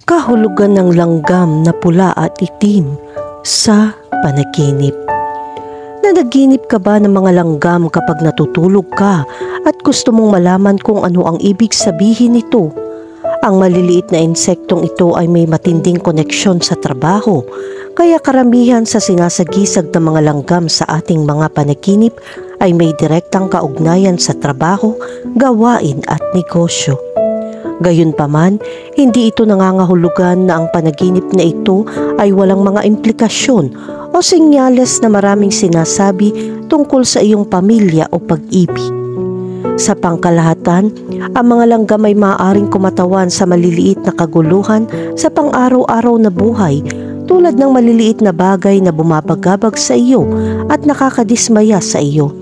Kahulugan ng langgam na pula at itim sa panaginip. Nanaginip ka ba ng mga langgam kapag natutulog ka at gusto mong malaman kung ano ang ibig sabihin nito? Ang maliliit na insektong ito ay may matinding koneksyon sa trabaho, kaya karamihan sa sinasagisag ng mga langgam sa ating mga panaginip ay may direktang kaugnayan sa trabaho, gawain at negosyo. Gayunpaman, hindi ito nangangahulugan na ang panaginip na ito ay walang mga implikasyon o senyales na maraming sinasabi tungkol sa iyong pamilya o pag-ibig. Sa pangkalahatan, ang mga langgam ay maaaring kumatawan sa maliliit na kaguluhan sa pang-araw-araw na buhay, tulad ng maliliit na bagay na bumabagabag sa iyo at nakakadismaya sa iyo,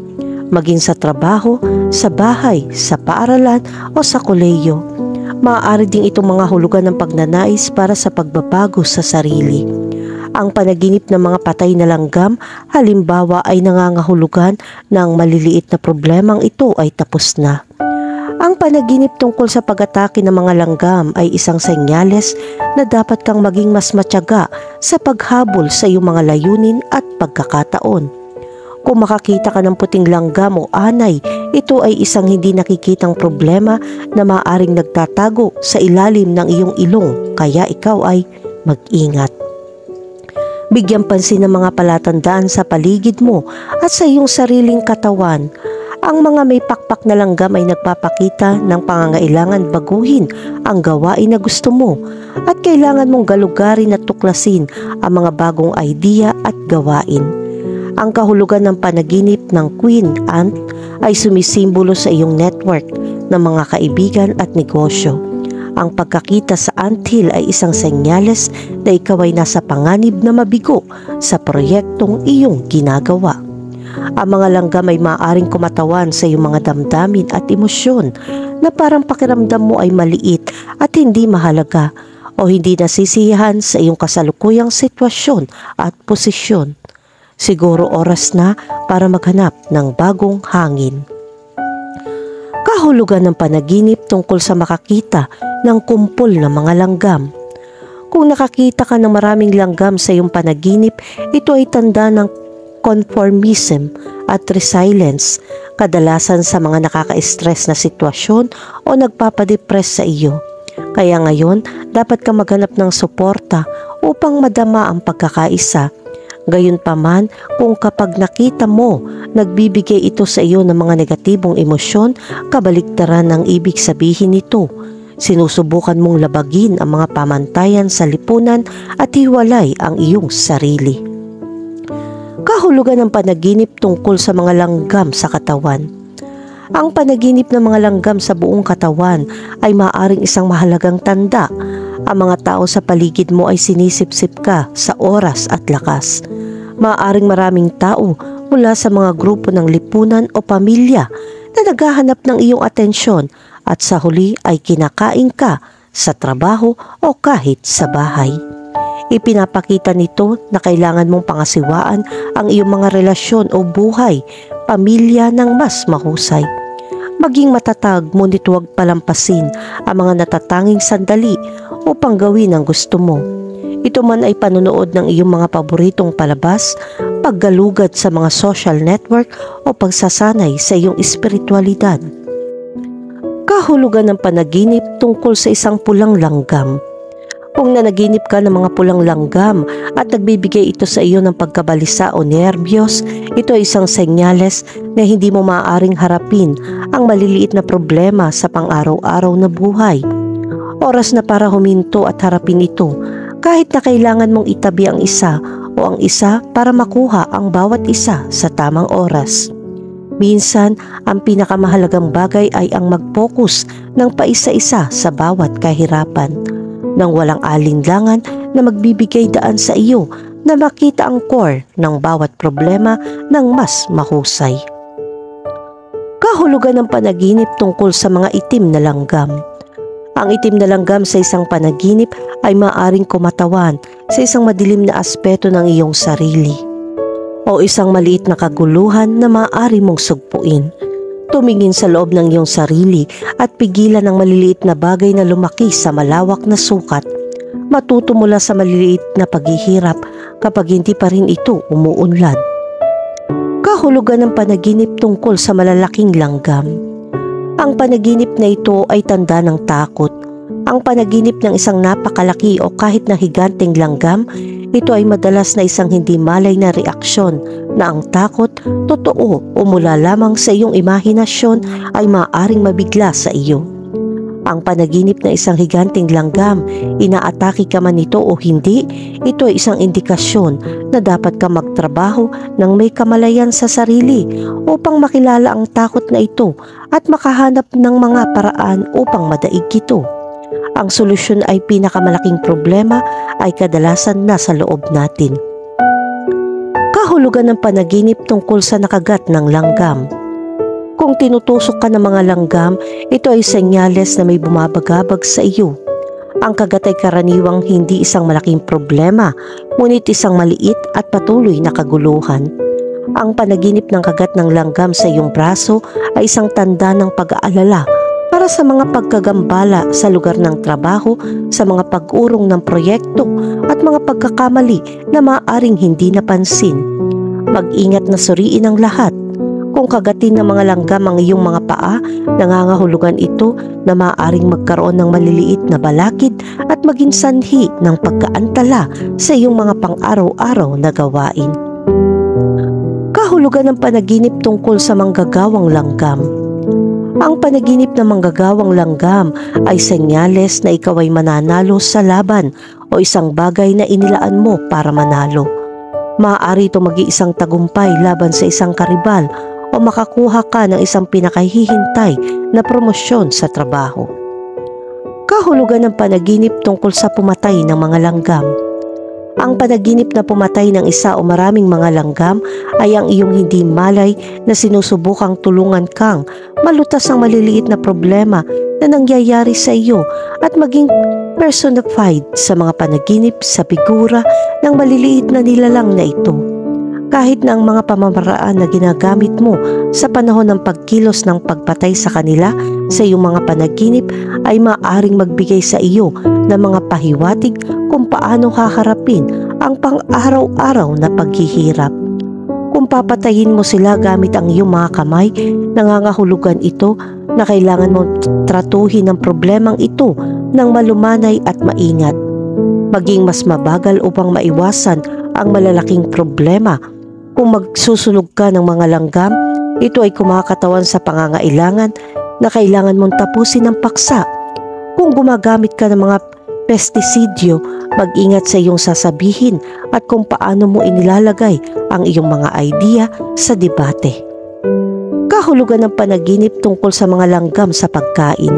maging sa trabaho, sa bahay, sa paaralan o sa kolehiyo. Maaari ding itong mga hulugan ng pagnanais para sa pagbabago sa sarili. Ang panaginip ng mga patay na langgam halimbawa ay nangangahulugan ng maliliit na problemang ito ay tapos na. Ang panaginip tungkol sa pag-atake ng mga langgam ay isang senyales na dapat kang maging mas matyaga sa paghabol sa iyong mga layunin at pagkakataon. Kung makakita ka ng puting langgam o anay, ito ay isang hindi nakikitang problema na maaaring nagtatago sa ilalim ng iyong ilong, kaya ikaw ay mag-ingat. Bigyan pansin ng mga palatandaan sa paligid mo at sa iyong sariling katawan. Ang mga may pakpak na langgam ay nagpapakita ng pangangailangan baguhin ang gawain na gusto mo at kailangan mong galugarin at tuklasin ang mga bagong idea at gawain. Ang kahulugan ng panaginip ng Queen Ant ay sumisimbolo sa iyong network ng mga kaibigan at negosyo. Ang pagkakita sa anthill ay isang senyales na ikaw ay nasa panganib na mabigo sa proyektong iyong ginagawa. Ang mga langgam ay maaaring kumatawan sa iyong mga damdamin at emosyon na parang pakiramdam mo ay maliit at hindi mahalaga o hindi nasisiyahan sa iyong kasalukuyang sitwasyon at posisyon. Siguro oras na para maghanap ng bagong hangin. Kahulugan ng panaginip tungkol sa makakita ng kumpol ng mga langgam. Kung nakakita ka ng maraming langgam sa iyong panaginip, ito ay tanda ng conformism at resilience, kadalasan sa mga nakaka-stress na sitwasyon o nagpapadepress sa iyo. Kaya ngayon, dapat ka maghanap ng suporta upang madama ang pagkakaisa. Gayunpaman, kung kapag nakita mo, nagbibigay ito sa iyo ng mga negatibong emosyon, kabaligtaran ang ibig sabihin nito. Sinusubukan mong labagin ang mga pamantayan sa lipunan at hiwalay ang iyong sarili. Kahulugan ng panaginip tungkol sa mga langgam sa katawan. Ang panaginip ng mga langgam sa buong katawan ay maaaring isang mahalagang tanda. Ang mga tao sa paligid mo ay sinisipsip ka sa oras at lakas. Maaaring maraming tao mula sa mga grupo ng lipunan o pamilya na naghahanap ng iyong atensyon at sa huli ay kinakain ka sa trabaho o kahit sa bahay. Ipinapakita nito na kailangan mong pangasiwaan ang iyong mga relasyon o buhay, pamilya ng mas mahusay. Maging matatag ngunit huwag palampasin ang mga natatanging sandali upang gawin ang gusto mo. Ito man ay panunood ng iyong mga paboritong palabas, paggalugad sa mga social network o pagsasanay sa iyong espiritualidad. Kahulugan ng panaginip tungkol sa isang pulang langgam. Kung nanaginip ka ng mga pulang langgam at nagbibigay ito sa iyo ng pagkabalisa o nerbiyos, ito ay isang senyales na hindi mo maaaring harapin ang maliliit na problema sa pang-araw-araw na buhay. Oras na para huminto at harapin ito, kahit na kailangan mong itabi ang isa o ang isa para makuha ang bawat isa sa tamang oras. Minsan, ang pinakamahalagang bagay ay ang mag-focus ng paisa-isa sa bawat kahirapan, nang walang alinlangan na magbibigay daan sa iyo na makita ang core ng bawat problema ng mas mahusay. Kahulugan ng panaginip tungkol sa mga itim na langgam. Ang itim na langgam sa isang panaginip ay maaaring kumatawan sa isang madilim na aspeto ng iyong sarili o isang maliit na kaguluhan na maaari mong sugpuin. Tumingin sa loob ng iyong sarili at pigilan ang maliliit na bagay na lumaki sa malawak na sukat. matuto mula sa maliliit na paghihirap kapag hindi pa rin ito umuunlad. Kahulugan ng panaginip tungkol sa malalaking langgam. Ang panaginip na ito ay tanda ng takot. Ang panaginip ng isang napakalaki o kahit na higanteng langgam, ito ay madalas na isang hindi malay na reaksyon na ang takot, totoo o mula lamang sa iyong imahinasyon ay maaaring mabigla sa iyo. Ang panaginip na isang higanteng langgam, inaatake ka man ito o hindi, ito ay isang indikasyon na dapat ka magtrabaho ng may kamalayan sa sarili upang makilala ang takot na ito at makahanap ng mga paraan upang madaig ito. Ang solusyon ay pinakamalaking problema ay kadalasan nasa loob natin. Kahulugan ng panaginip tungkol sa nakagat ng langgam. Kung tinutusok ka ng mga langgam, ito ay senyales na may bumabagabag sa iyo. Ang kagat ay karaniwang hindi isang malaking problema, ngunit isang maliit at patuloy na kaguluhan. Ang panaginip ng kagat ng langgam sa iyong braso ay isang tanda ng pag-aalala para sa mga pagkagambala sa lugar ng trabaho, sa mga pag-urong ng proyekto at mga pagkakamali na maaaring hindi napansin. Mag-ingat na suriin ang lahat. Kung kagatin ng mga langgam ang iyong mga paa, nangangahulugan ito na maaaring magkaroon ng maliliit na balakid at maging sanhi ng pagkaantala sa iyong mga pang-araw-araw na gawain. Kahulugan ng panaginip tungkol sa manggagawang langgam. Ang panaginip ng manggagawang langgam ay senyales na ikaw ay mananalo sa laban o isang bagay na inilaan mo para manalo. Maaari ito mag-iisang tagumpay laban sa isang karibal o makakuha ka ng isang pinakahihintay na promosyon sa trabaho. Kahulugan ng panaginip tungkol sa pumatay ng mga langgam. Ang panaginip na pumatay ng isa o maraming mga langgam ay ang iyong hindi malay na sinusubukang tulungan kang malutas ang maliliit na problema na nangyayari sa iyo at maging personified sa mga panaginip sa figura ng maliliit na nilalang na ito. Kahit na ang mga pamamaraan na ginagamit mo sa panahon ng pagkilos ng pagpatay sa kanila sa iyong mga panaginip ay maaaring magbigay sa iyo ng mga pahiwatig kung paano haharapin ang pang-araw-araw na paghihirap. Kung papatayin mo sila gamit ang iyong mga kamay, nangangahulugan ito na kailangan mong tratuhin ang problemang ito ng malumanay at maingat. Maging mas mabagal upang maiwasan ang malalaking problema. Kung magsusunog ka ng mga langgam, ito ay kumakatawan sa pangangailangan na kailangan mong tapusin ng paksa. Kung gumagamit ka ng mga pestisidyo, mag-ingat sa iyong sasabihin at kung paano mo inilalagay ang iyong mga idea sa debate. Kahulugan ng panaginip tungkol sa mga langgam sa pagkain.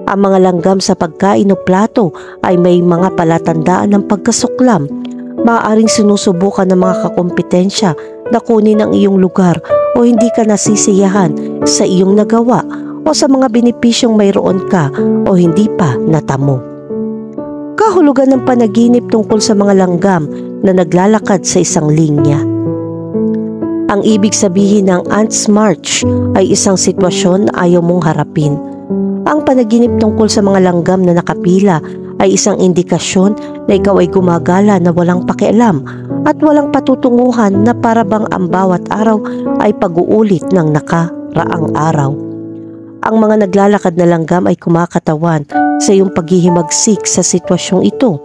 Ang mga langgam sa pagkain o plato ay may mga palatandaan ng pagkasuklam. Maaaring sinusubukan ng mga kakompetensya na kunin ang iyong lugar o hindi ka nasisiyahan sa iyong nagawa o sa mga benepisyong mayroon ka o hindi pa natamo. Kahulugan ng panaginip tungkol sa mga langgam na naglalakad sa isang linya. Ang ibig sabihin ng Ants March ay isang sitwasyon na ayaw mong harapin. Ang panaginip tungkol sa mga langgam na nakapila ay isang indikasyon na ikaw ay gumagala na walang pakialam at walang patutunguhan na parabang ang bawat araw ay pag-uulit ng nakaraang araw. Ang mga naglalakad na langgam ay kumakatawan sa iyong paghihimagsik sa sitwasyong ito,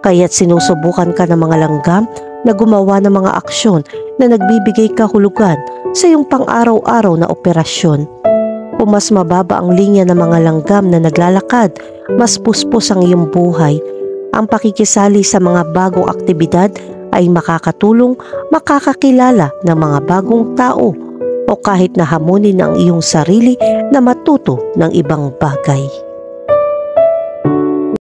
kaya't sinusubukan ka ng mga langgam na gumawa ng mga aksyon na nagbibigay kahulugan sa iyong pang-araw-araw na operasyon. Kung mas mababa ang linya ng mga langgam na naglalakad, mas puspos ang iyong buhay. Ang pakikisali sa mga bagong aktibidad ay makakatulong makakakilala ng mga bagong tao o kahit na hamunin ang iyong sarili na matuto ng ibang bagay.